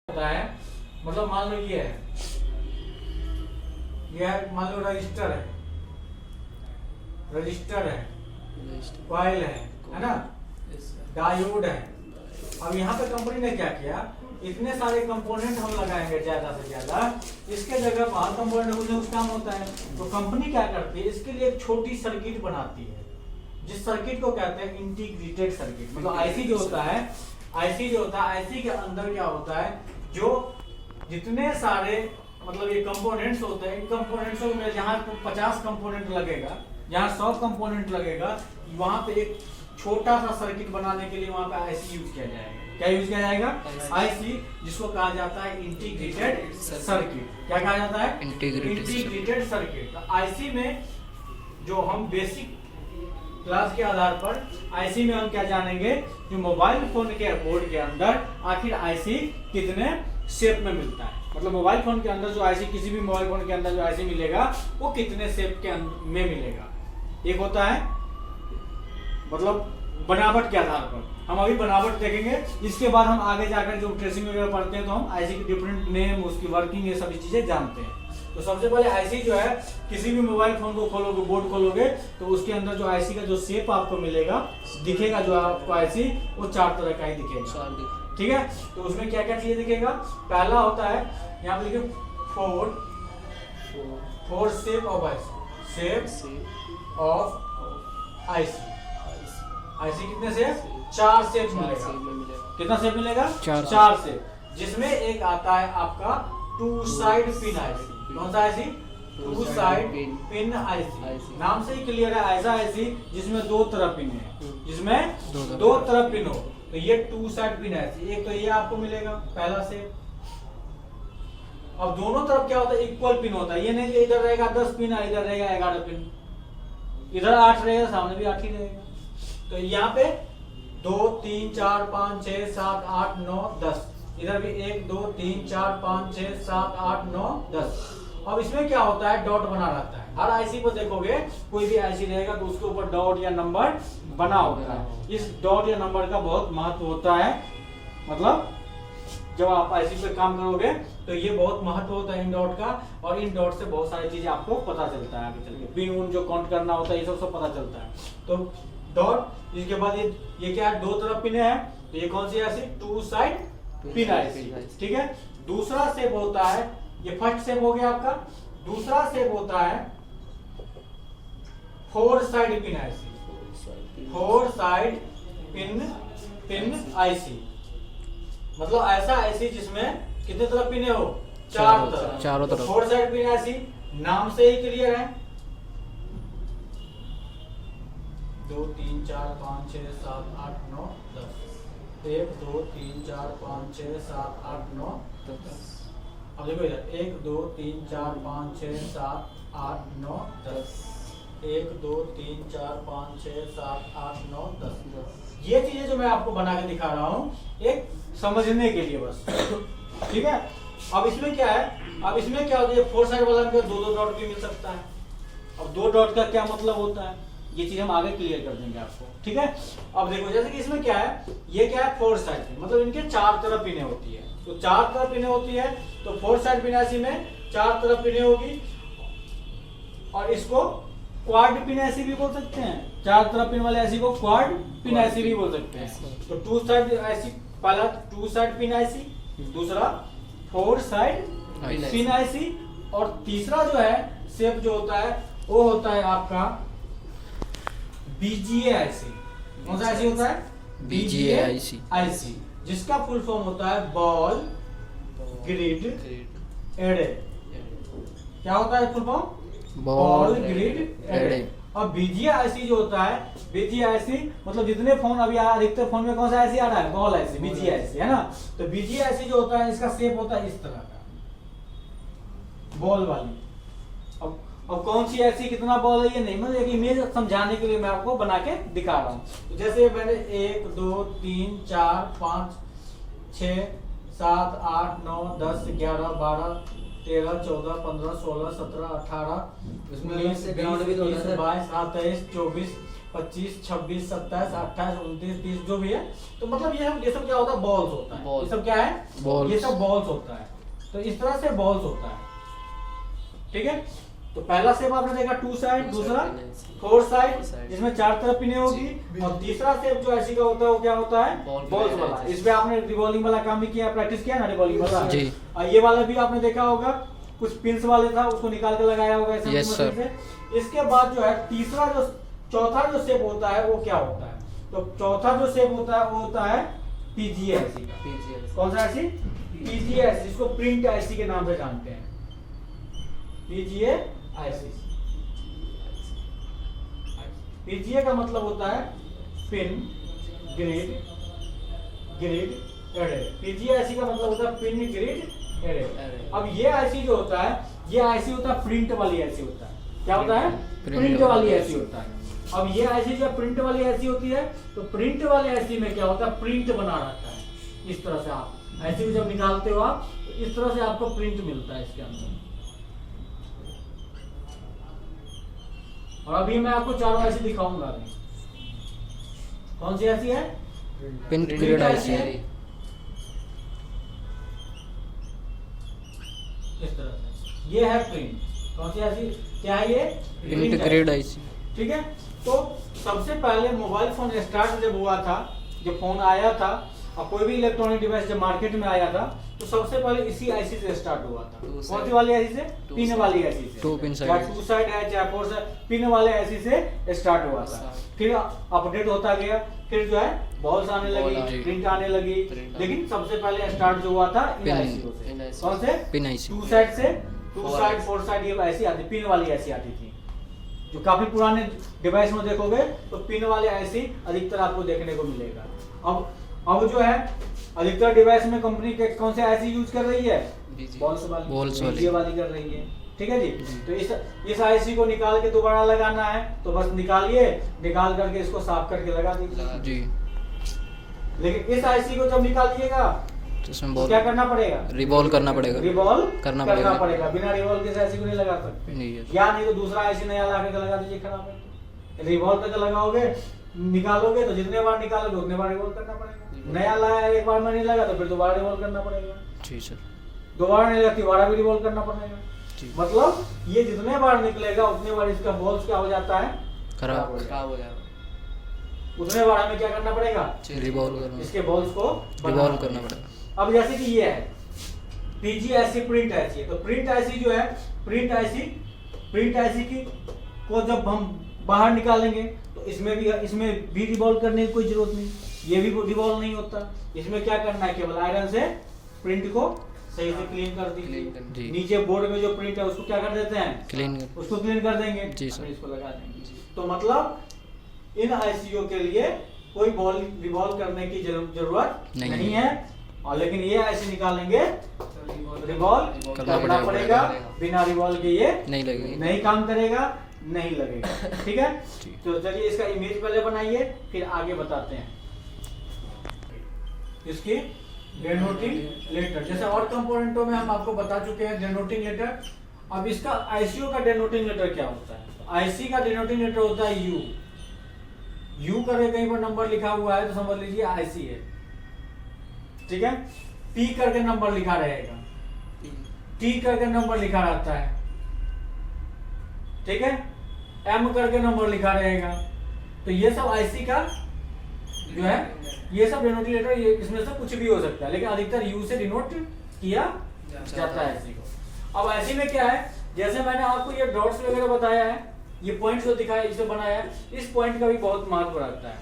होता है, मतलब मान लो ये है मान लो रजिस्टर है, कॉइल है ना, डायोड है। अब यहाँ पे कंपनी ने क्या किया, इतने सारे कंपोनेंट हम लगाएंगे ज्यादा से ज्यादा, इसके जगह बाहर कंपोनेंट कुछ काम होता है, तो कंपनी क्या करती है, इसके लिए एक छोटी सर्किट बनाती है, जिस सर्किट को कहते हैं इंटीग्रेटेड सर्किट। मतलब आईसी जो होता है, आईसी के अंदर क्या होता है, जो जितने सारे मतलब ये कंपोनेंट्स होते हैं, इन कंपोनेंट्सों में जहाँ 50 कंपोनेंट लगेगा, जहाँ 100 कंपोनेंट लगेगा, वहां पे एक छोटा सा सर्किट बनाने के लिए वहां पे आईसी यूज किया जाएगा। क्या यूज किया जाएगा? आईसी, जिसको कहा जाता है इंटीग्रेटेड सर्किट। क्या कहा जाता है? Integrated circuit. तो आईसी में जो हम बेसिक क्लास के आधार पर आईसी में हम क्या जानेंगे, जो मोबाइल फोन के बोर्ड के अंदर आखिर आईसी कितने शेप में मिलता है। मतलब मोबाइल फोन के अंदर जो आईसी, किसी भी मोबाइल फोन के अंदर जो आईसी मिलेगा वो कितने शेप के में मिलेगा। एक होता है मतलब बनावट के आधार पर, हम अभी बनावट देखेंगे, इसके बाद हम आगे जाकर जो ट्रेसिंग वगैरह पढ़ते हैं तो हम आईसी के डिफरेंट नेम, उसकी वर्किंग, ये सभी चीजें जानते हैं। तो सबसे पहले आईसी जो है, किसी भी मोबाइल फोन को खोलोगे, बोर्ड खोलोगे, तो उसके अंदर जो आईसी का जो शेप आपको मिलेगा, दिखेगा जो आपको आईसी, वो 4 तरह का ही दिखेगा। ठीक है, तो उसमें क्या क्या चीजें दिखेगा। पहला होता है, यहाँ पे लिखे four shape of IC, shape of IC. IC कितने से? 4 शेप मिलेगा। कितना शेप मिलेगा? 4 शेप, जिसमें एक आता है आपका 2 साइड पिन आईसी। कौन सा आईसी? 2 side pin IC. नाम से ही क्लियर है, ऐसा आईसी जिसमें 2 तरफ पिन है, जिसमें 2 तरफ पिन हो, तो ये 2 साइड पिन आईसी। एक तो ये आपको मिलेगा पहला शेप। अब दोनों तरफ क्या होता है, इक्वल पिन होता है। ये नहीं कि इधर रहेगा 10 पिन, इधर रहेगा 11 पिन, इधर 8 रहेगा, सामने भी 8 ही रहेगा। तो यहाँ पे 2 3 4 5 6 7 8 9 10, इधर भी 1 2 3 4 5 6 7 8 9 10। अब इसमें क्या होता है, डॉट बना रहता है। हर आईसी को देखोगे, कोई भी आईसी रहेगा तो उसके ऊपर डॉट या नंबर बना होता है। इस डॉट या नंबर का बहुत महत्व होता है। मतलब जब आप आईसी पे काम करोगे तो ये बहुत महत्व होता है इन डॉट का, और इन डॉट से बहुत सारी चीजें आपको पता चलता है आगे चल के। पिन उन जो काउंट करना होता है, ये सब पता चलता है। तो डॉट, इसके बाद ये क्या है, 2 तरफ पिन है, तो ये कौन सी आईसी? 2 side pin IC. ठीक है, दूसरा शेप होता है, ये फर्स्ट शेप हो गया आपका। दूसरा शेप होता है 4 side pin IC. 4 side pin IC, मतलब ऐसा आईसी जिसमें कितने तरफ पिन हो? 4 तरफ, चारों तरफ। 4 साइड पिन आईसी, नाम से ही क्लियर है। 2 3 4 5 6 7 8 9 10, 1 2 3 4 5 6 7 8 9 10। अब देखो इधर 1 2 3 4 5 6 7 8 9 10, 1 2 3 4 5 6 7 8 9 10। ये चीजें जो मैं आपको बना के दिखा रहा हूँ, एक समझने के लिए बस। ठीक है, अब इसमें क्या है, अब इसमें क्या होता है, 4 साइड वाला में 2 डॉट भी मिल सकता है। अब 2 डॉट का क्या मतलब होता है, ये चीज हम आगे क्लियर कर देंगे आपको। ठीक है, अब देखो जैसे कि इसमें क्या है, ये क्या है, 4 साइड पिन, मतलब इनके 4 तरफ पिने होती है। तो 4 तरफ पिने होती है, तो 4 साइड पिन आईसी में 4 तरफ पिने होगी, और इसको क्वाड पिन आईसी भी बोल सकते हैं। 4 तरफ पिन वाले आईसी को क्वाड पिन आईसी भी बोल सकते हैं। तो 2 साइड आईसी, पहला 2 साइड पिन आईसी, दूसरा 4 साइड पिन आईसी, और तीसरा जो है शेप जो होता है, वो होता है आपका बीजीए आईसी। कौन सा आईसी होता है? बीजीए आईसी, जिसका फुल फॉर्म होता है बॉल ग्रिड एरे। क्या होता है full form? Ball grid array. और बीजीए आईसी जो होता है, बीजीए आईसी मतलब जितने फोन अभी अधिकतर फोन में कौन सा आईसी आ रहा है? बॉल आईसी, बीजीए आईसी, है ना। तो बीजीए आईसी जो होता है, इसका शेप होता है इस तरह का, बॉल वाली। अब कौन सी ऐसी कितना बॉल है ये नहीं, मतलब एक इमेज समझाने के लिए मैं आपको बना के दिखा रहा हूँ। तो जैसे मैंने 1 2 3 4 5 6 7 8 9 10 11 12 13 14 15 16 17 18 19 20 21 22 23 24 25, 26, 27, 28, 29, 30 जो भी है। तो मतलब ये सब क्या होता है, बॉल्स होता है। ये सब क्या है, ये सब बॉल्स होता है। तो इस तरह से बॉल्स होता है, ठीक है। तो पहला शेप आपने देखा 2 साइड, दूसरा 4 साइड जिसमें 4 तरफ पिने होगी, और तीसरा शेप जो ऐसी का होता है वो क्या होता है, बॉल्स वाला। इसमें आपने रिवॉल्विंग वाला काम भी किया, प्रैक्टिस किया ना रिवॉल्विंग वाला जी। और ये वाला भी आपने देखा होगा, कुछ पिंस वाले था उसको निकाल के लगाया होगा ऐसे मशीन से। इसके बाद जो है चौथा जो शेप होता है वो क्या होता है, तो चौथा जो शेप होता है वो होता है पीजीएआईसी का। कौन सा आईसी, पीजीएआईसी, इसको प्रिंट आईसी के नाम से जानते हैं, पीजीएआईसी। पीजीए का मतलब होता है पिन ग्रिड एरे। पीजीएआईसी का मतलब होता है पिन ग्रिड एरे। अब ये आईसी जो होता है, ये आईसी होता है प्रिंट वाली आईसी होता है। क्या होता है, प्रिंट वाली आईसी होता है। अब ये आईसी जो प्रिंट वाली आईसी होती है, तो प्रिंट वाली आईसी में क्या होता है, प्रिंट बना रहता है। इस तरह से आप आईसी जब निकालते हो आप, तो इस तरह से आपको प्रिंट मिलता है इसके अंदर। और अभी मैं आपको चारों आईसी दिखाऊंगा। अभी कौन सी आईसी है, प्रिंट ग्रिड आईसी है। इस तरह से ये है प्रिंट। कौन सी आईसी, क्या है ये, प्रिंट ग्रिड आईसी, ठीक है। तो सबसे पहले मोबाइल फोन स्टार्ट जब हुआ था, जब फोन आया था, और कोई भी इलेक्ट्रॉनिक डिवाइस जब मार्केट में आया था, तो सबसे पहले इसी आईसी से स्टार्ट हुआ था। कौन सी वाली आईसी से, पिन वाली आईसी से। 2 पिन चाहे 2 साइड है चाहे 4 साइड, पिन वाले आईसी से स्टार्ट हुआ था। फिर अपडेट होता गया, फिर जो है बॉल्स आने लगी, प्रिंट आने लगी, लेकिन सबसे पहले स्टार्ट जो हुआ था इन आईसी से। कौन से, पिन आईसी। 2 साइड से 2 साइड 4 साइड ये ऐसी आती, पिन वाली ऐसी आती थी। जो काफी पुराने डिवाइस में देखोगे तो पिन वाले ऐसी अधिकतर आपको देखने को मिलेगा। अब जो है अधिकतर डिवाइस में कंपनी के कौन से ऐसी यूज कर रही है, बॉल्स वाली कर रही है, ठीक है जी। तो इस आईसी को निकाल के दोबारा लगाना है, तो बस निकालिए, निकाल करके इसको साफ करके लगा दीजिए जी। लेकिन इस आईसी को जब निकालिएगा तो क्या करना पड़ेगा, रिवॉल्व करना पड़ेगा, करना पड़ेगा। बिना रिवॉल्व के आईसी को नहीं लगा सकते, या नहीं तो दूसरा आईसी नया ला के लगा दीजिए, खराब है। रिवॉल्व करके लगाओगे, निकालोगे तो जितने बार निकालोगे उतने बार रिवॉल्व करना पड़ेगा। नया लाया एक बार में नहीं लगा तो फिर दोबारा रिवॉल्व करना पड़ेगा जी सर। दोबारा नहीं लगा दोबारा भी रिवॉल्व करना पड़ेगा। मतलब ये जितने बार निकलेगा उतने बार इसका बॉल्स क्या हो जाता है, खराब हो जाएगा। उतने बार हमें क्या करना पड़ेगा, रिवॉल्व करना, इसके बॉल्स को रिवॉल्व करना पड़ेगा। अब जैसे कि ये है पीजीआईसी प्रिंट आईसी, तो प्रिंट आईसी जो है, प्रिंट आईसी की को जब हम बाहर निकालेंगे तो इसमें भी रिवॉल्व करने की कोई जरूरत नहीं, ये भी रिवॉल्व नहीं होता। इसमें क्या करना है, केवल आयरन से प्रिंट को सही से क्लीन कर दीजिए। नीचे बोर्ड में जो प्रिंट है उसको क्या कर देते हैं, उसको क्लीन कर देंगे जी सर, इसको लगा देंगे। तो मतलब इन आईसीयू के लिए कोई बॉल रिवॉल्व करने की जरूरत नहीं है। और लेकिन ये ऐसे निकालेंगे रिवॉल्व करना पड़ेगा, बिना रिवॉल्व के ये नहीं काम करेगा, नहीं लगेगा, ठीक है। तो चलिए इसका इमेज पहले बनाइए, फिर आगे बताते हैं इसकी डेनोटिंग लेटर। जैसे और कंपोनेंटों में हम आपको बता चुके हैं डेनोटिंग लेटर। अब इसका आईसीयू का डेनोटिंग लेटर क्या होता है, आईसी का डेनोटिंग लेटर होता है यू करके कहीं पर नंबर लिखा हुआ है तो समझ लीजिए आईसी है, ठीक है। पी करके नंबर लिखा रहेगा, टी करके नंबर लिखा रहता है, ठीक है। एम करके नंबर लिखा रहेगा। तो ये सब आईसी का जो है, ये सब डेनोटिंग लेटर, इसमें से कुछ भी हो सकता है, लेकिन अधिकतर यू से डिनोट किया जाता है आईसी को। अब आईसी में क्या है, जैसे मैंने आपको ये डॉट्स वगैरह बताया है, ये पॉइंट जो दिखाया इसे बनाया है, इस पॉइंट का भी बहुत महत्व रखता है।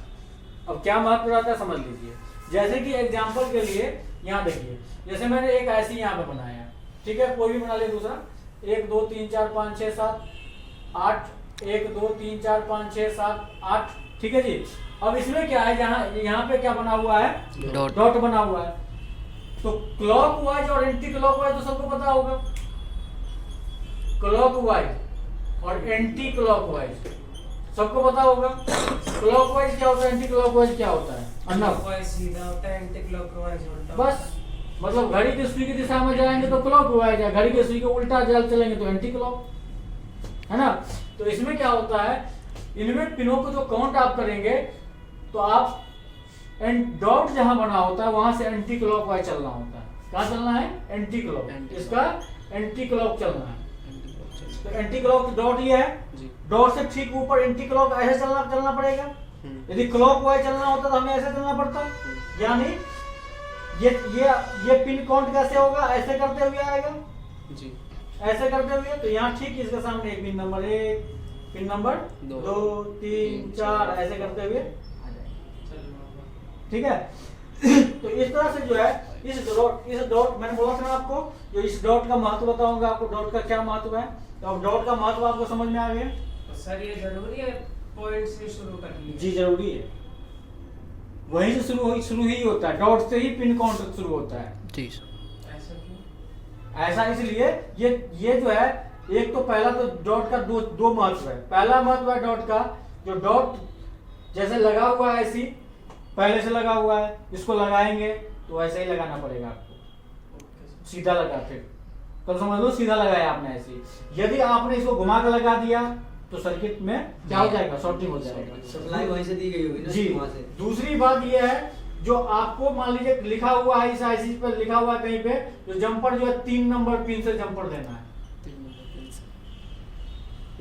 अब क्या महत्व रहता है समझ लीजिए। जैसे कि एग्जांपल के लिए यहाँ देखिए, जैसे मैंने एक आईसी यहाँ पे बनाया है, ठीक है, कोई भी बना ले दूसरा, 1 2 3 4 5 6 7 8, 1 2 3 4 5 6 7 8, ठीक है जी। अब इसमें क्या है, यहाँ पे क्या बना हुआ है, डॉट बना हुआ है। तो क्लॉकवाइज और एंटी क्लॉकवाइज तो सबको पता होगा, क्लॉकवाइज और एंटी क्लॉकवाइज सबको पता होगा। क्लॉकवाइज क्या होता है, एंटी क्लॉकवाइज क्या होता है, क्लॉकवाइज सीधा होता है, एंटी क्लॉकवाइज उल्टा। बस मतलब घड़ी की सुई की दिशा में जाएंगे तो क्लॉकवाइज है, घड़ी की सुई के उल्टा चलेंगे तो एंटी क्लॉक, है ना। तो इसमें क्या होता है, इनमें पिनों को जो काउंट आप करेंगे तो आप डॉट जहां बना होता है वहां से एंटी क्लॉकवाइज चलना होता है। कहाँ चलना है? Anti clock. इसका एंटी क्लॉक चलना है। तो एंटी क्लॉक डॉट ये है, डॉट से ठीक ऊपर एंटी क्लॉक ऐसे चलना पड़ेगा। यदि क्लॉक वाइज चलना होता तो हमें ऐसे चलना पड़ता, यानी ये पिन काउंट कैसे होगा? ऐसे करते हुए आएगा जी, ऐसे करते हुए। तो यहाँ ठीक इसके सामने एक पिन नंबर 1, पिन नंबर 2, 3, 4 ऐसे करते हुए आ जाएगा। ठीक है। तो इस तरह से जो है इस डॉट मैंने बोला था ना आपको, जो इस डॉट का महत्व बताऊंगा आपको, डॉट का क्या महत्व है। तो अब डॉट का महत्व आपको समझ में आ गया। तो सर ये जरूरी है पॉइंट से शुरू करनी? जी जरूरी है, वहीं से शुरू ही होता है, डॉट से ही पिन काउंट शुरू होता है जी। ऐसा क्यों? ऐसा इसलिए ये जो है, एक तो पहला तो डॉट का दो महत्व है। पहला महत्व है डॉट का, जो डॉट जैसे लगा हुआ है ऐसी पहले से लगा हुआ है, इसको लगाएंगे तो ऐसे ही लगाना पड़ेगा आपको, सीधा लगा। फिर तो समझ लो सीधा लगाया आपने ऐसे। यदि आपने इसको घुमा कर लगा दिया तो सर्किट में क्या हो जाएगा? शॉर्टिंग हो जाएगा। सप्लाई वहीं से दी गई होगी ना जी। वहां से। दूसरी बात यह है, जो आपको मान लीजिए लिखा हुआ है इस आईसी पर, लिखा हुआ है कहीं पे, जो जंपर जो है 3 नंबर पिन से जंपर देना है,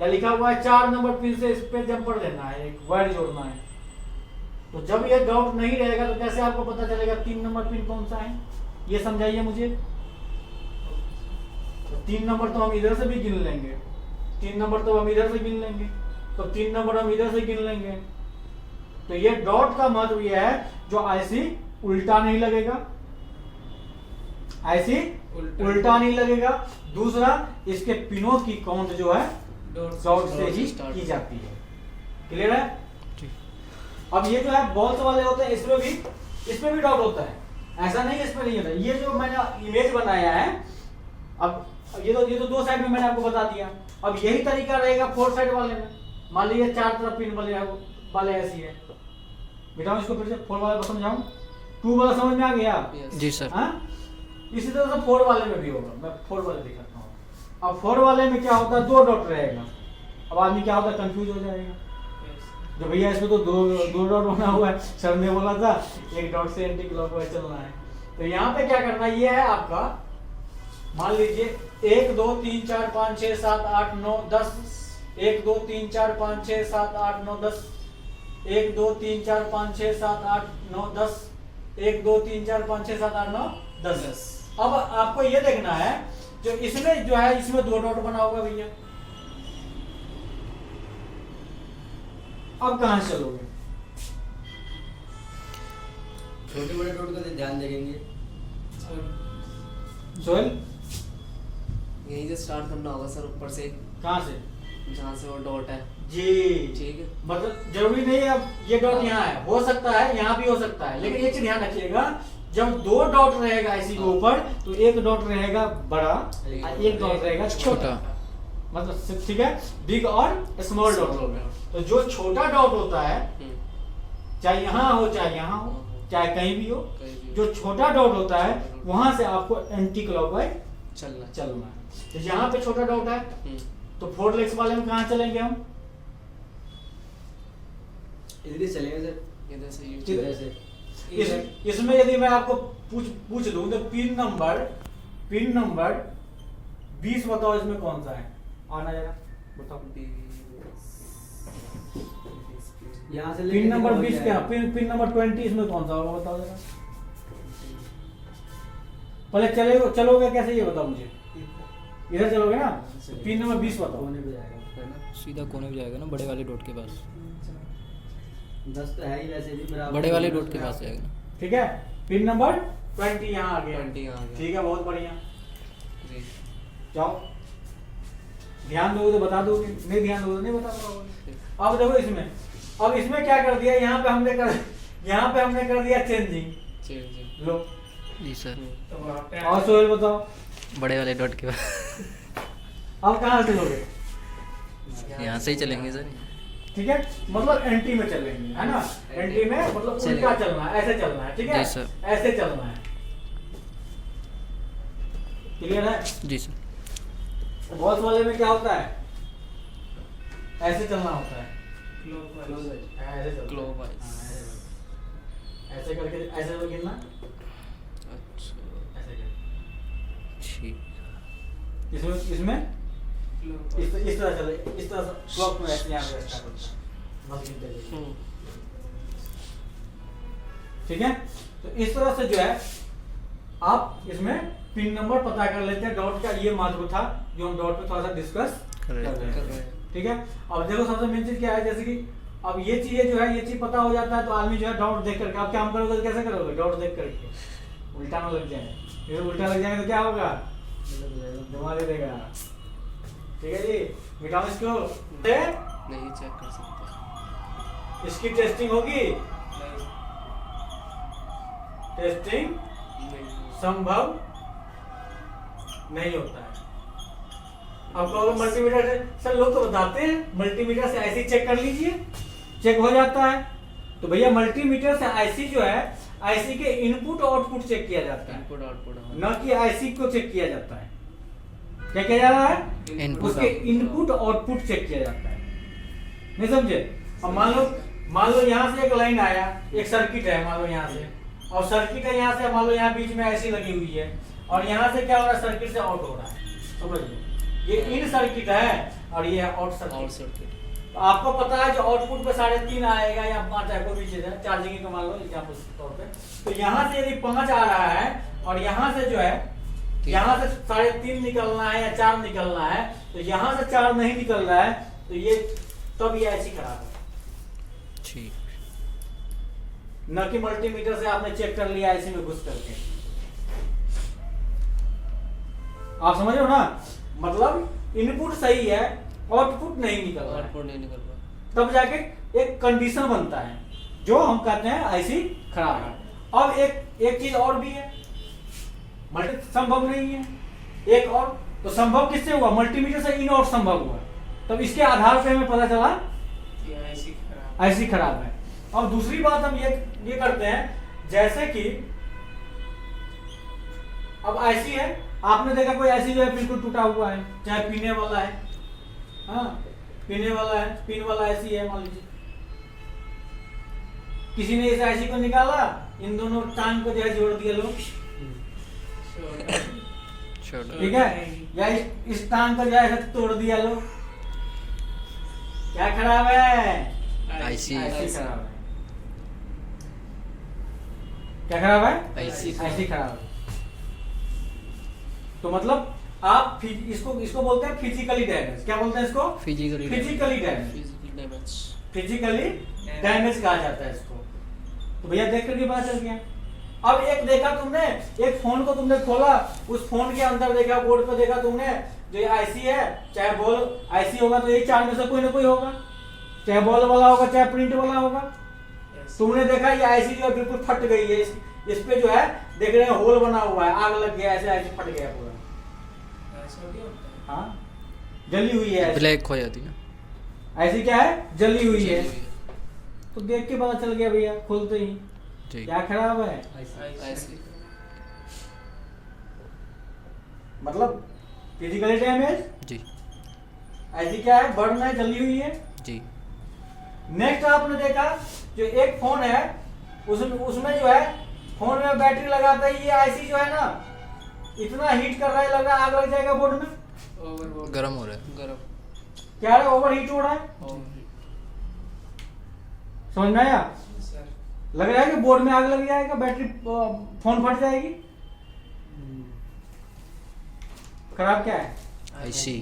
या लिखा हुआ है 4 नंबर पिन से इस पे जंपर देना है, एक वायर जोड़ना है। तो जब ये डाउट नहीं रहेगा तो कैसे आपको पता चलेगा 3 नंबर पिन कौन सा है? ये समझाइए मुझे। तो 3 नंबर तो हम इधर से भी गिन लेंगे, 3 नंबर तो हम इधर से गिन लेंगे, तो 3 नंबर हम इधर से गिन लेंगे। तो ये डॉट का महत्व ये है, जो ऐसी उल्टा नहीं लगेगा, ऐसी उल्टा नहीं लगेगा। दूसरा, इसके पिनों की काउंट जो है डॉट से ही की जाती है। क्लियर है? अब ये जो है बॉल्स वाले होते हैं, इसमें भी डॉट होता है, ऐसा नहीं है इसमें नहीं होता। ये जो मैंने इमेज बनाया है, अब ये तो 2 साइड में मैंने आपको बता दिया। अब यही तरीका रहेगा 4 साइड वाले में। मान लीजिए 4 तरफ पिन वाले ऐसी है, बताओ इसको फिर से 4 वाले को समझाऊं। 2 वाला समझ में आ गया? जी सर। हाँ, इसी तरह से 4 वाले में भी होगा। मैं 4 वाले दिखाता हूँ। अब 4 वाले में क्या होता है? 2 डॉट रहेगा। अब आदमी क्या होता है? कंफ्यूज हो जाएगा, जो भैया इसमें तो दो डॉट बना हुआ है, सर ने बोला था 1 डॉट से एंटी क्लॉकवाइज चलना है। तो यहाँ पे क्या करना है? ये है आपका, मान लीजिए 1 2 3 4 5 6 7 8 9 10, 1 2 3 4 5 6 7 8 9 10, 1 2 3 4 5 6 7 8 9 10, 1 2 3 4 5 6 7 8 9 10। अब आपको ये देखना है, जो इसमें जो है, इसमें 2 डॉट बना होगा भैया। अब कहां से चलोगे? छोटे बड़े डॉट का ध्यान देंगे। सोहेल, यहीं से स्टार्ट करना होगा सर, ऊपर से। कहां से? जहाँ से वो डॉट है जी। ठीक है, मतलब जरूरी नहीं है अब ये डॉट यहाँ है, हो सकता है यहाँ भी हो सकता है, लेकिन एक चीज ध्यान रखिएगा, जब 2 डॉट रहेगा इसी के ऊपर तो 1 डॉट रहेगा बड़ा और 1 डॉट रहेगा छोटा। मतलब ठीक है, बिग और स्मॉल डॉट होगा। तो जो छोटा डॉट होता है, चाहे यहाँ हो चाहे यहाँ हो चाहे कहीं भी हो, जो छोटा डॉट होता है वहां से आपको एंटी क्लॉकवाइज चलना है। तो यहाँ पे छोटा डॉट है, तो 4 लेग्स वाले में कहाँ चलेंगे हम? इधर चलेंगे सर, इधर से ये इधर से। इसमें यदि मैं आपको पूछ दूं तो पिन नंबर 20 बताओ, इसमें कौन सा है? आना जरा बताओ। यहाँ से पिन नंबर 20 क्या? पिन नंबर 20 इसमें कौन सा होगा? बताओ जरा। पहले चलोगे कैसे ये बताओ मुझे। इधर चलोगे ना, पिन नंबर 20 बताओ। कोने पे जाएगा है ना, सीधा कोने पे जाएगा ना, बड़े वाले डॉट के पास। 10 तो है ही वैसे भी बराबर, बड़े वाले डॉट के पास जाएगा ना। ठीक है, पिन नंबर 20 यहाँ आ गया। 20 यहाँ आ गया। ठीक है, बहुत बढ़िया। जी। जाओ, ध्यान दोगे तो बता दोगे, नहीं ध्यान दोगे तो नहीं बता पाओगे। अब देखो इसमें, अब इसमें क्या कर दिया, यहाँ पे हमने कर दिया चेंजिंग। लो जी सर। तो वहाँ पे और सोहेल बताओ, बड़े वाले डॉट के पास। अब कहाँ चलोगे? यहाँ से ही चलेंगे सर। ठीक है, मतलब एंटी में चलेंगे, है ना। एंटी में मतलब उल्टा चलना है, ऐसे चलना है। ठीक है, जी सर। ऐसे चलना है। क्लियर है? जी सर। बॉस वाले में क्या होता है? ऐसे चलना होता है। क्लोज है। ऐसे चलता है। Clockwise। हाँ, ऐसे चलता है। ऐसे करके ऐसे तो गिनना, अच्छा ऐसे करके। ठीक। इसमें इस तरह चले, इस तरह से क्लॉक में ऐसे यहाँ पे स्टार्ट होता है, बस गिनते जाइए। ठीक है, तो इस तरह से जो है आप इसमें पिन नंबर पता कर लेते हैं। डॉट का ये महत्व था जो हम डॉट पे थोड़ा सा डिस्कस कर रहे कर हैं। रहे हैं। ठीक है, अब देखो सबसे मेन चीज क्या है, जैसे कि अब ये चीजें जो है, ये चीज पता हो जाता है तो आदमी जो है डॉट देख करके, आप काम करोगे तो कैसे करोगे, डॉट देख करके उल्टा ना लग जाए। ये उल्टा लग जाएगा तो क्या होगा, दिमाग दे देगा। ठीक है जी, मिटाओ इसको। नहीं चेक कर सकते। इसकी टेस्टिंग होगी, टेस्टिंग नहीं संभव नहीं होता है। अब कहोगे मल्टीमीटर से, सर लोग तो बताते हैं मल्टीमीटर से आईसी चेक कर लीजिए, चेक हो जाता है। तो भैया मल्टीमीटर से आईसी जो है, आईसी के इनपुट आउटपुट चेक किया जाता है, इनपुट आउटपुट न कि आईसी को चेक किया जाता है। क्या किया जा रहा है, Input, उसके इनपुट आउटपुट चेक किया जाता है। नहीं समझे? अब मान लो यहाँ से एक लाइन आया, एक सर्किट है मान लो यहाँ से, और सर्किट है यहाँ से, मान लो यहाँ बीच में ऐसी लगी हुई है, और यहाँ से क्या हो रहा है, सर्किट से आउट हो रहा है। समझ लो, ये इन सर्किट है और ये आउट आउट सर्किट। सर्किट। तो आपको पता है जो आउटपुट पे 3.5 आएगा या 5 आएगा, कोई भी चीज है चार्जिंग का मान लो एग्जांपल के तौर पे, तो यहाँ से यदि 5 आ रहा है और यहाँ से जो है, यहाँ से 3.5 निकलना है या 4 निकलना है, तो यहाँ से 4 नहीं निकल रहा है, तो ये तब ये ऐसी खराब है। ठीक। न कि मल्टीमीटर से आपने चेक कर लिया ऐसे में घुस करके। आप समझ रहे हो ना, मतलब इनपुट सही है, आउटपुट नहीं निकल रहा है, आउटपुट नहीं निकल रहा। तब जाके एक कंडीशन बनता है जो हम कहते हैं आईसी खराब है। अब एक चीज और भी है, मल्टी संभव नहीं है, एक और तो संभव किससे हुआ, मल्टीमीटर से इन आउट संभव हुआ, तब इसके आधार पे हमें पता चला आईसी खराब है। अब दूसरी बात हम ये करते हैं, जैसे कि अब आईसी है, आपने देखा कोई आईसी जो है बिल्कुल टूटा हुआ है, चाहे पीने वाला है, हाँ पीने वाला है, पिन वाला आईसी है मान लीजिए, किसी ने इस आईसी को निकाला, इन दोनों टांग को जो है जोड़ दिया लोग, छोड़। ठीक है, या इस टांग को जो है ऐसे तोड़ दिया लोग, क्या खराब है, आईसी। आईसी खराब है। क्या खराब है, आईसी आईसी खराब है। तो मतलब आप इसको बोलते हैं फिजिकली डैमेज। क्या बोलते हैं इसको, physically physically damage, physical damage. Physically damage कहा जाता है इसको। तो भैया देख करके पता चल गया। अब एक देखा तुमने, एक फोन को तुमने खोला, उस फोन के अंदर देखा, बोर्ड पे देखा तुमने, जो ये आईसी है, चाहे बॉल आईसी होगा तो ये 4 में से कोई ना कोई होगा, चाहे बॉल वाला होगा चाहे प्रिंट वाला होगा। तुमने देखा ये आईसी जो है बिल्कुल फट गई है, इस पे जो है देख रहे हैं होल बना हुआ है, आग लग गया, ऐसे आईसी फट गया पूरा, हाँ जली हुई है, ब्लैक हो जाती है। ऐसी क्या है, जली हुई है। तो देख के पता चल गया भैया खोलते ही, ठीक। क्या खराब है, आईसी। मतलब फिजिकली डैमेज, जी ऐसी क्या है, बर्न है, जली हुई है। जी। नेक्स्ट आपने देखा जो एक फोन है, उसमें जो है फोन में बैटरी लगाता है, ये आईसी जो है ना इतना हीट कर रहा है, लग रहा है आग लग जाएगा बोर्ड में, गर्म हो रहा है। गरम। क्या है, ओवर हीट हो रहा है, समझ में आया, लग रहा है कि बोर्ड में आग लग जाएगा, बैटरी फोन फट जाएगी। खराब क्या है, आईसी।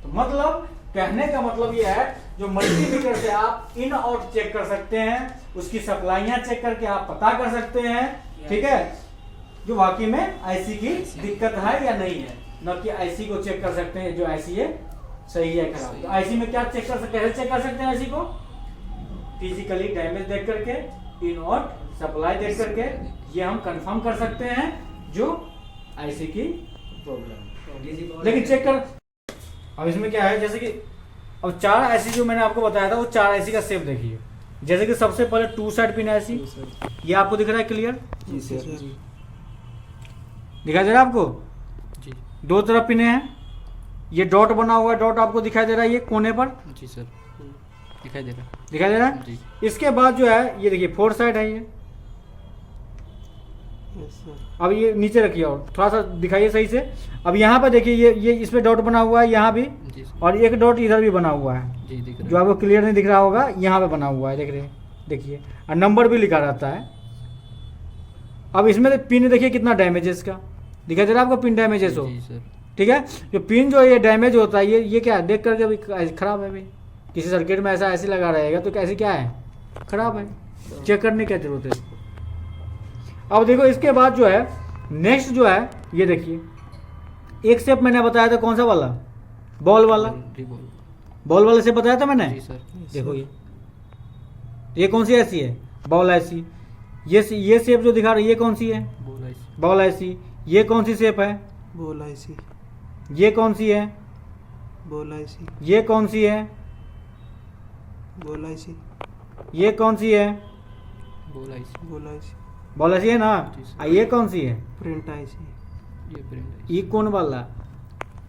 तो मतलब कहने का मतलब ये है, जो मल्टीमीटर से आप इन आउट चेक कर सकते हैं, उसकी सप्लाइयां चेक करके आप पता कर सकते हैं, ठीक है, जो वाकई में आईसी की दिक्कत है या नहीं है, न कि आईसी को चेक कर सकते हैं जो आईसी है सही है खराब। तो आईसी में क्या चेक कर सकते हैं, कैसे चेक कर सकते हैं आईसी को, फिजिकली डैमेज देख करके, इन आउट सप्लाई देख करके, ये हम कंफर्म कर सकते हैं जो आईसी की प्रॉब्लम। लेकिन चेक कर, अब इसमें क्या है, जैसे कि अब 4 आईसी जो मैंने आपको बताया था, वो 4 आईसी का शेप देखिए। जैसे कि सबसे पहले 2 साइड पिन आईसी, ये आपको दिख रहा है क्लियर, जी सर। दिखाई दे रहा है आपको, जी 2 तरफ पिने हैं, ये डॉट बना हुआ है, डॉट आपको दिखाई दे रहा है ये कोने पर, जी सर। दिखाई दे रहा है। दिखाई दे रहा है। जी इसके बाद जो है ये देखिए 4 साइड है ये। अब ये नीचे रखिए और थोड़ा सा दिखाइए सही से। अब यहाँ पर देखिए ये इस पे डॉट बना हुआ है यहाँ भी, जी सर। और एक डॉट इधर भी बना हुआ है जी दिख जो रहा है। आपको क्लियर नहीं दिख रहा होगा, यहाँ पे बना हुआ है, देख रहे हैं, देखिए, और नंबर भी लिखा रहता है। अब इसमें पिन देखिए कितना डैमेज है इसका, दिखाई दे रहा है आपको पिन डैमेजेस हो, जी सर। ठीक है। जो पिन जो ये डैमेज होता है ये क्या है, देख करके अभी खराब है भाई, किसी सर्किट में ऐसा ऐसे लगा रहेगा तो कैसे क्या है, खराब है, चेक करने की जरूरत है इसको। अब देखो इसके बाद जो है नेक्स्ट जो है ये देखिए, एक स्टेप मैंने बताया था कौन सा वाला, बॉल वाला, रिवॉल्व। बॉल वाले से बताया था मैंने। जी सर। देखो ये कौन सी ऐसी है, बॉल ऐसी। ये शेप जो दिखा रही है ये कौन सी है, बोल ऐसी। बॉल ऐसी। ये कौन सी शेप है, बोल ऐसी, ये कौन सी है, बोल ऐसी, ये कौन सी है, बोल ऐसी, ये कौन सी है, बोल ऐसी। बोल ऐसी, बॉल ऐसी है ना। जी सर। ये कौन सी है, प्रिंट ऐसी, ये प्रिंट है। ये कौन वाला,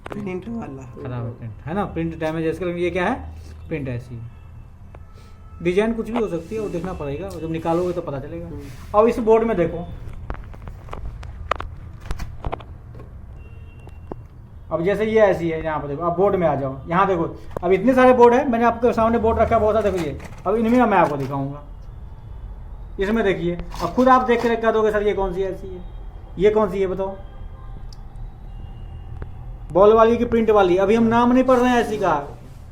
प्रिंट वाला, खराब है प्रिंट, है ना, प्रिंट डैमेज है इसका। ये क्या है, प्रिंट ऐसी। डिजाइन कुछ भी हो सकती है, वो देखना पड़ेगा, जब निकालोगे तो पता चलेगा। अब इस बोर्ड में देखो, अब जैसे ये ऐसी है, यहाँ पर देखो, अब बोर्ड में आ जाओ, यहाँ देखो, अब इतने सारे बोर्ड है, मैंने आपके सामने बोर्ड रखा है बहुत सारा, देखो ये, अब इनमें मैं आपको दिखाऊंगा। इसमें देखिए, अब खुद आप देख कर कह दोगे सर ये कौन सी ऐसी है, ये कौन सी है बताओ, बॉल वाली की प्रिंट वाली। अभी हम नाम नहीं पढ़ रहे हैं ऐसी का,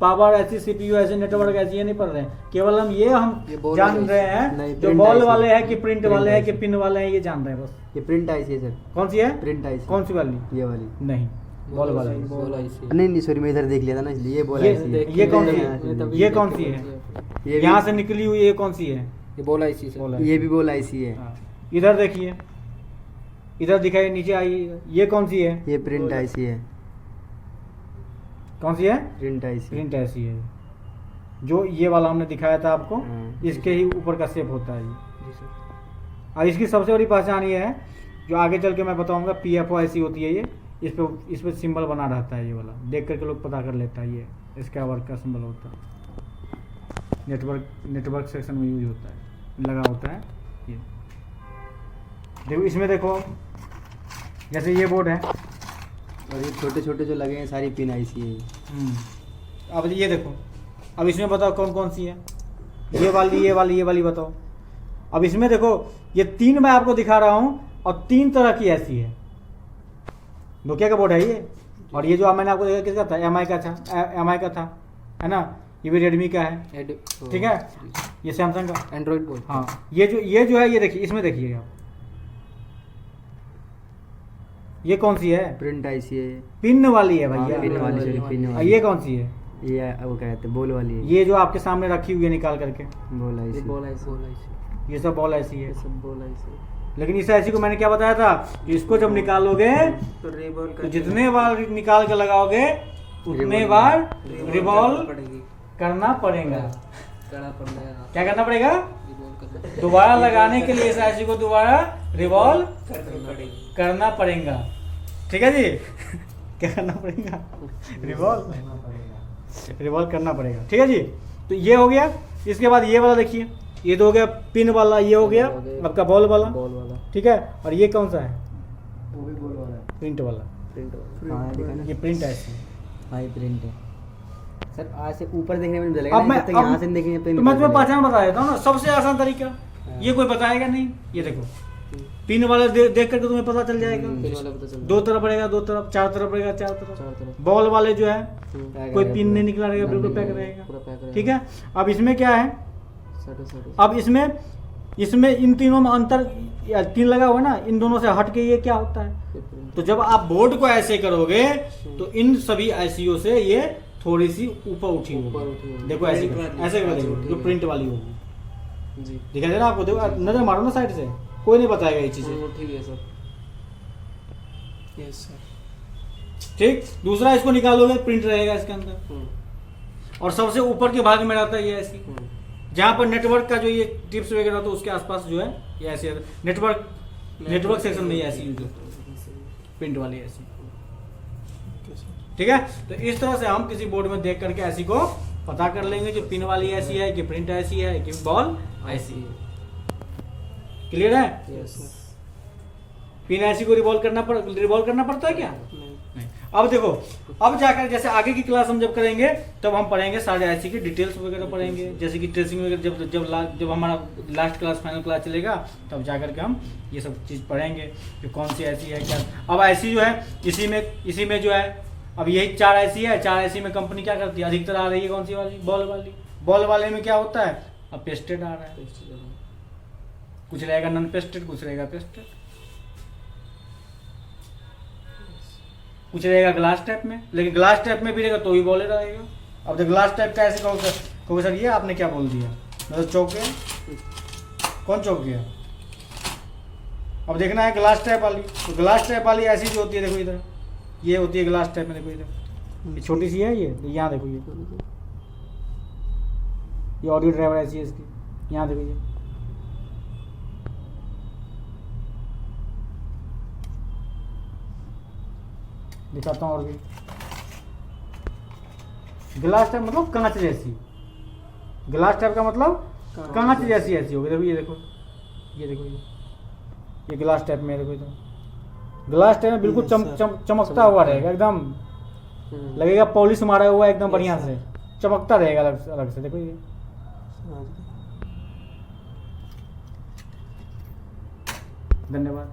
पावर ऐसी, सीपीयू ऐसी, नेटवर्क ऐसी, ये नहीं पढ़ रहे हैं, केवल हम ये बॉल जान वाली रहे हैं नहीं, जो print बॉल ऐसी। वाले हैं कि प्रिंट Print वाले हैं कि ऐसी। पिन वाले हैं, ये जान रहे हैं बस। ये प्रिंट ऐसी है सर, कौन सी है, प्रिंट ऐसी। कौन सी वाली, ये वाली। नहीं, बॉल वाला है। बोल ऐसी। नहीं नहीं सॉरी, मैं इधर देख लिया था ना इसलिए। ये बोल ये- ऐसी है। ये कौन सी यहाँ है, से- ये कौन सी है, ये यहाँ भी- से निकली हुई ये कौन सी है, ये बोल ऐसी सर। बॉल ये भी बोल ऐसी है। हाँ। इधर देखिए, इधर दिखाइए, नीचे आइए, ये कौन सी है, ये प्रिंट ऐसी है, कौन सी है, प्रिंट ऐसी। प्रिंट ऐसी है। जो ये वाला हमने दिखाया था आपको, हाँ। इसके ही ऊपर का शेप होता है ये। जी सर। और इसकी सबसे बड़ी पहचान ये है, जो आगे चल के मैं बताऊंगा, PFO ऐसी होती है ये, इस पे सिंबल बना रहता है, ये वाला देख करके लोग पता कर लेता है, ये इसका वर्क का सिंबल होता है, नेटवर्क सेक्शन में यूज होता है, लगा होता है ये। देखो इसमें देखो, जैसे ये बोर्ड है, और ये छोटे छोटे जो लगे हैं सारी पिन ऐसी है। अब ये देखो, अब इसमें बताओ कौन कौन सी है, ये वाली बताओ। अब इसमें देखो, ये 3 मैं आपको दिखा रहा हूँ, और 3 तरह की ऐसी है। नोकिया का बोर्ड है ये, और ये जो मैंने आपको देखा किसका था, MI का था, MI का था, है ना, ये भी रेडमी का है, ठीक है, ये सैमसंग का एंड्रॉइड बोल। हाँ। ये जो है, ये देखिए, इसमें देखिए आप, ये कौन सी है, प्रिंट ऐसी है। पिन वाली है हाँ, भैया। पिन वाली, सॉरी पिन और वाली। ये कौन सी है, ये वो क्या कहते हैं, बोल वाली है। ये जो आपके सामने रखी हुई है निकाल करके, बोल ये ऐसी। बोल ऐसी, ये सब बॉल ऐसी है। ये सब बोल ऐसी। लेकिन इस ऐसी को मैंने क्या बताया था, कि इसको जब निकालोगे तो रिबॉल तो जितने बार निकाल के लगाओगे उतने बार रिवॉल्व पड़ेगी, करना पड़ेगा। करना पड़ेगा, क्या करना पड़ेगा, रिवॉल्व करना दोबारा लगाने के लिए इस ऐसी को दोबारा रिवॉल्व करनी पड़ेगी। करना पड़ेगा, ठीक है जी। क्या करना पड़ेगा, रिवॉल्व करना पड़ेगा, ठीक है जी। तो ये हो गया। इसके बाद ये वाला देखिए, ये तो हो गया पिन वाला, ये हो गया आपका बॉल वाला, बॉल वाला, ठीक है। और ये कौन सा है, वो भी बोल वाला है। प्रिंट वाला, प्रिंट वाला। हाँ देखा ना, ये प्रिंट ऐसी। हाँ ये प्रिंट है सर। आज से ऊपर देखने में चलेगा, अब मैं जब तक यहाँ से नहीं देखेंगे तो मैं तुम्हें पहचान बता देता हूँ ना, सबसे आसान तरीका, ये कोई बताएगा नहीं। ये देखो, पिन वाले देख करके तुम्हें पता चल जाएगा, पिन वाला पता चल 2 तरफ पड़ेगा, 2 तरफ, 4 तरफ पड़ेगा, 4 तरफ। चार तरफ बॉल वाले जो है पूरा कोई पिन नहीं निकला रहेगा, बिल्कुल पैक रहेगा, पैक रहेगा। ठीक है। अब इसमें क्या है, साढ़े अब इसमें इन तीनों में अंतर, या 3 लगा हुआ है ना, इन दोनों से हट के ये क्या होता है। तो जब आप बोर्ड को ऐसे करोगे तो इन सभी ICO से ये थोड़ी सी ऊपर उठी ऊपर होगी, उठी होगी। देखो ऐसे Print वाली। ऐसे हाँ, करेंगे, ठीक जो है। प्रिंट वाली होगी, जी, दिखाई दे रहा है आपको, देखो नजर मारो ना साइड से, कोई नहीं बताएगा ये चीजें, ठीक है सर। Yes sir. ठीक। दूसरा, इसको निकालोगे प्रिंट रहेगा इसके अंदर, हम्म, और सबसे ऊपर के भाग में रहता है ये ऐसी, हम्म, जहाँ पर नेटवर्क का जो ये टिप्स वगैरह तो उसके आसपास जो है ये ऐसे नेटवर्क सेक्शन में ये ऐसी यूज होता है, प्रिंट वाली ऐसी, ओके सर। ठीक है। तो इस तरह से हम किसी बोर्ड में देख करके ऐसी को पता कर लेंगे जो पिन वाली ऐसी है कि प्रिंट ऐसी है कि बॉल ऐसी है। क्लियर है? यस पिन ऐसी को रिवॉल्व करना पड़ता है क्या? नहीं नहीं। अब देखो, अब जाकर जैसे आगे की क्लास हम जब करेंगे तब हम पढ़ेंगे सारे आईसी की डिटेल्स वगैरह पढ़ेंगे, जैसे कि ट्रेसिंग वगैरह जब हमारा लास्ट क्लास फाइनल क्लास चलेगा तब जाकर के हम ये सब चीज़ पढ़ेंगे कि कौन सी आईसी है क्या। अब आईसी जो है इसी में जो है अब यही 4 आईसी है। 4 आईसी में कंपनी क्या करती है, अधिकतर आ रही है कौन सी वाली, बॉल वाले में क्या होता है, अब पेस्टेड आ रहा है, कुछ रहेगा नॉन पेस्टेड, कुछ रहेगा पेस्टेड, कुछ रहेगा ग्लास टाइप में, लेकिन ग्लास टाइप में भी रहेगा तो भी बॉले रहेगा। अब तो ग्लास टाइप का ऐसे कहोगे सर ये आपने क्या बोल दिया, मतलब चौक गया, कौन चौक गया। अब देखना है ग्लास टाइप वाली, तो ग्लास टाइप वाली ऐसी जो होती है, देखो इधर ये होती है ग्लास टाइप में, देखो इधर ये छोटी सी है, ये यहाँ देखो ये ऑडियो ड्राइवर ऐसी है इसकी, यहाँ देखो ये दिखाता हूँ और भी। ग्लास टाइप मतलब कांच जैसी, ग्लास टाइप का मतलब कांच जैसी ऐसी होगी। देखो ये देखो ये ग्लास टाइप में, देखो इधर ग्लास टाइप में बिल्कुल चमकता हुआ रहेगा, एकदम लगेगा पॉलिश मारा हुआ एकदम बढ़िया से चमकता रहेगा अलग से। देखो ये धन्यवाद।